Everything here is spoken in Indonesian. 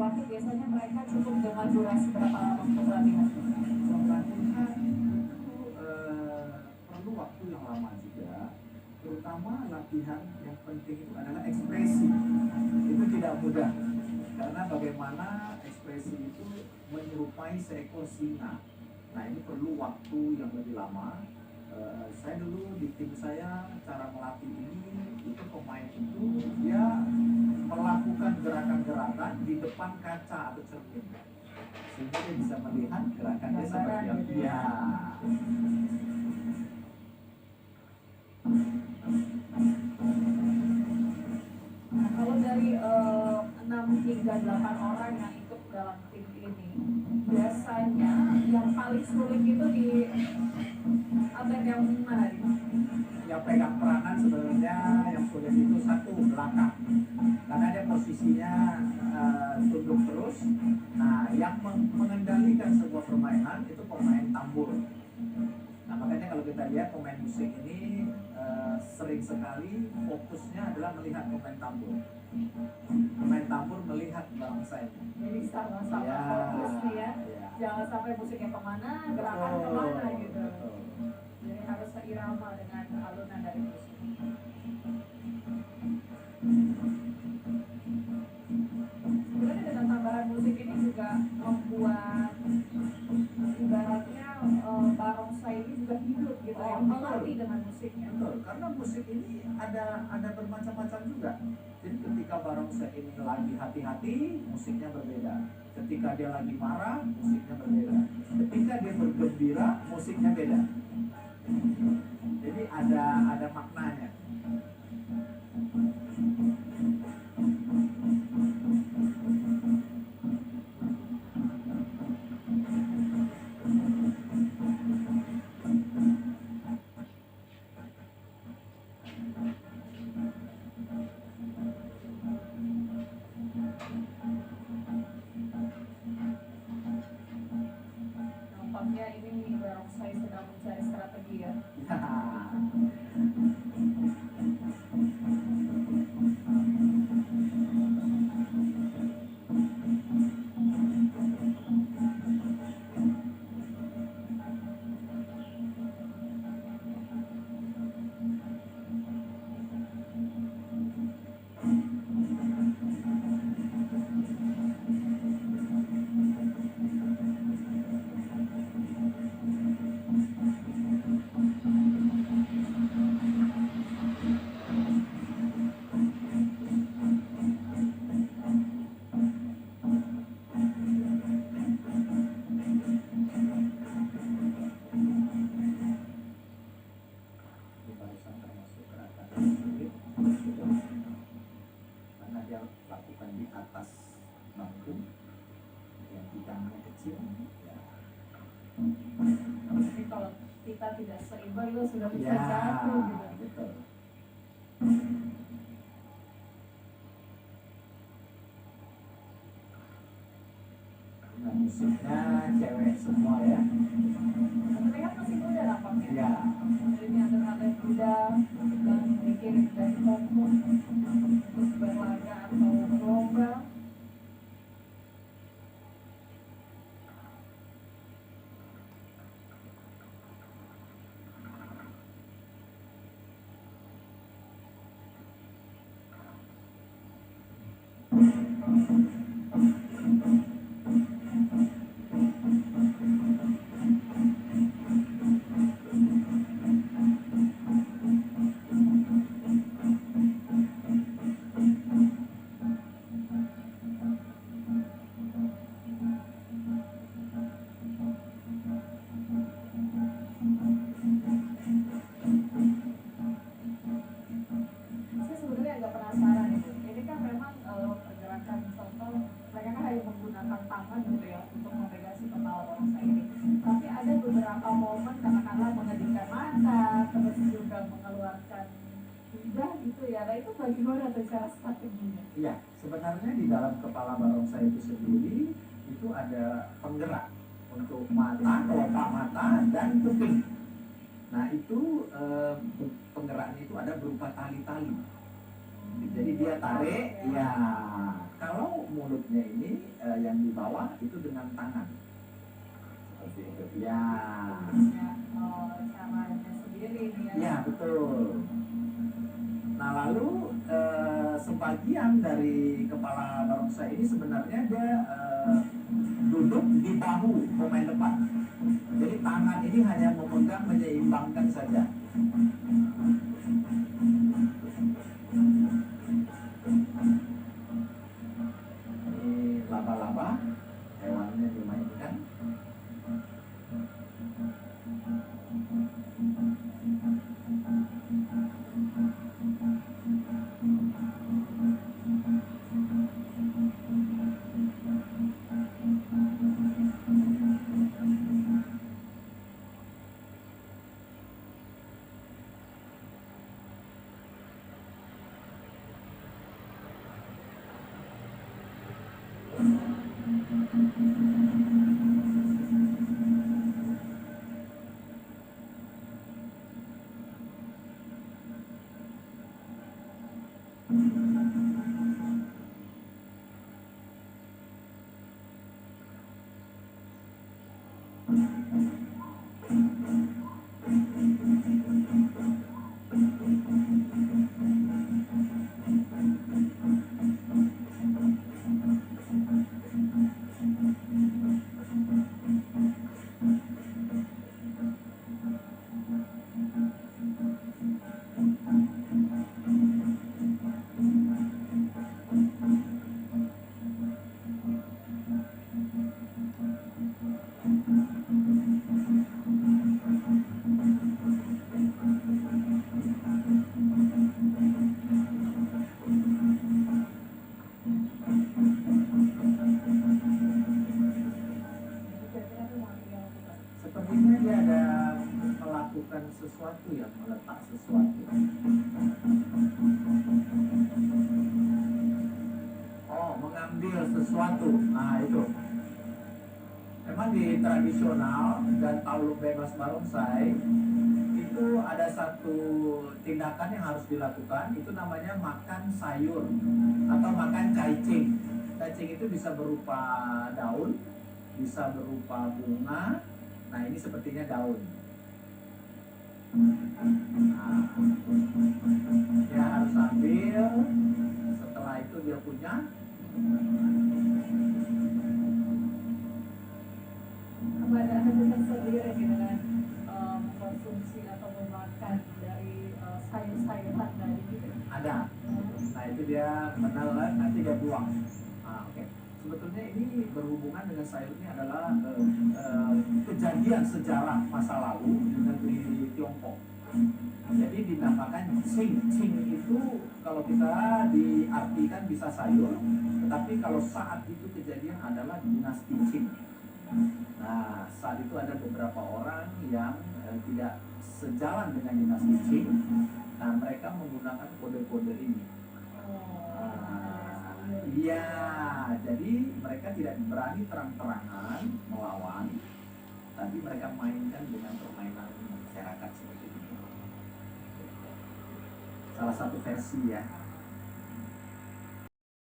waktu biasanya mereka cukup dengan durasi berapa lama untuk latihan? Latihan itu perlu waktu yang lama juga, terutama latihan yang penting itu adalah ekspresi. Itu tidak mudah, karena bagaimana ekspresi itu menyerupai seekor singa. Nah, ini perlu waktu yang lebih lama. Saya dulu di tim saya, cara melatih ini, itu pemain itu dia melakukan gerakan-gerakan di depan kaca atau cermin, sehingga dia bisa melihat gerakannya seperti apa. Ya. Nah, kalau dari 6 hingga 8 orang yang ikut dalam tim ini, biasanya yang paling sulit itu di atlet yang mana nih? Yang pegang peranan sebenarnya yang sulit itu satu, belakang, karena dia posisinya tunduk terus. Nah, yang mengendalikan sebuah permainan itu pemain tambur. Nah, makanya kalau kita lihat pemain musik ini sering sekali fokusnya adalah melihat pemain tambur. Pemain tambur melihat barongsainya. Jadi sama-sama Ya, fokus nih ya. ya. Jangan sampai musiknya kemana, gerakan Betul, kemana gitu. betul. Jadi harus seirama dengan alunan dari musik. Sebenarnya dengan tambahan musik ini juga membuat ibaratnya barongsai ini juga hidup gitu ya, melatih dengan musiknya. Betul, karena musik ini ada bermacam-macam juga. Jadi ketika barongsai ini lagi hati-hati, musiknya berbeda. Ketika dia lagi marah, musiknya berbeda. Ketika dia bergembira, musiknya beda. Jadi ada maknanya. Nampaknya ini barongsai sedang mencari strategi ya. Barusan termasuk gerakan sulit, karena dia lakukan di atas bangku yang bidangnya kecil. Ya. Jadi kalau kita tidak seimbang itu sudah bisa Ya, jatuh gitu. betul. Nah, musiknya cewek semua ya. Terlihat masih muda nampaknya. Ya. Jadi ini atlet muda dan dikirim dari Hongkong untuk berlaga atau berlomba. Saya sebenarnya agak penasaran itu. Ini kan memang pergerakan contoh mereka kan hanya menggunakan tangan gitu ya untuk memegang si kepala barongsai ini. Tapi ada beberapa momen katakanlah mengedipkan mata, terus juga mengeluarkan lidah gitu ya. Nah itu bagaimana tuh cara strateginya? Iya, sebenarnya di dalam kepala barongsai itu sendiri itu ada penggerak untuk mata, kelopak mata, dan kuping. Nah itu penggeraknya itu ada berupa tali-tali. Jadi dia tarik, ya Kalau mulutnya ini yang di bawah itu dengan tangan. Seperti itu. Ya. Ya, caranya sendiri nih ya. Ya, betul. Nah, lalu sebagian dari kepala barongsai ini sebenarnya dia duduk di bahu pemain depan. Jadi tangan ini hanya memegang, menyeimbangkan saja. Ini laba-laba, hewannya dimainkan. Sepertinya dia ada melakukan sesuatu ya, meletak sesuatu. Oh, mengambil sesuatu. Nah, itu. Memang di tradisional dan tauluk bebas barongsai itu ada satu tindakan yang harus dilakukan, itu namanya makan sayur atau makan caicing. Caicing itu bisa berupa daun, bisa berupa bunga. Nah, ini sepertinya daun. Nah, dia harus ambil. Setelah itu dia punya. Apa ada tersendiri gitu kan, mengkonsumsi atau memakan dari sayur-sayuran dari gitu? Ada. Nah, itu dia menelan, nanti dia buang. Nah, oke. Sebetulnya ini berhubungan dengan sayur ini adalah kejadian sejarah masa lalu di negeri Tiongkok. Jadi dinamakan Qing. Qing itu kalau kita diartikan bisa sayur, tetapi kalau saat itu kejadian adalah dinasti Qing. Nah, saat itu ada beberapa orang yang tidak sejalan dengan dinasti Qing. Nah, mereka menggunakan kode-kode ini. Iya, jadi mereka tidak berani terang-terangan melawan, tapi mereka mainkan dengan permainan masyarakat seperti ini. Salah satu versi ya.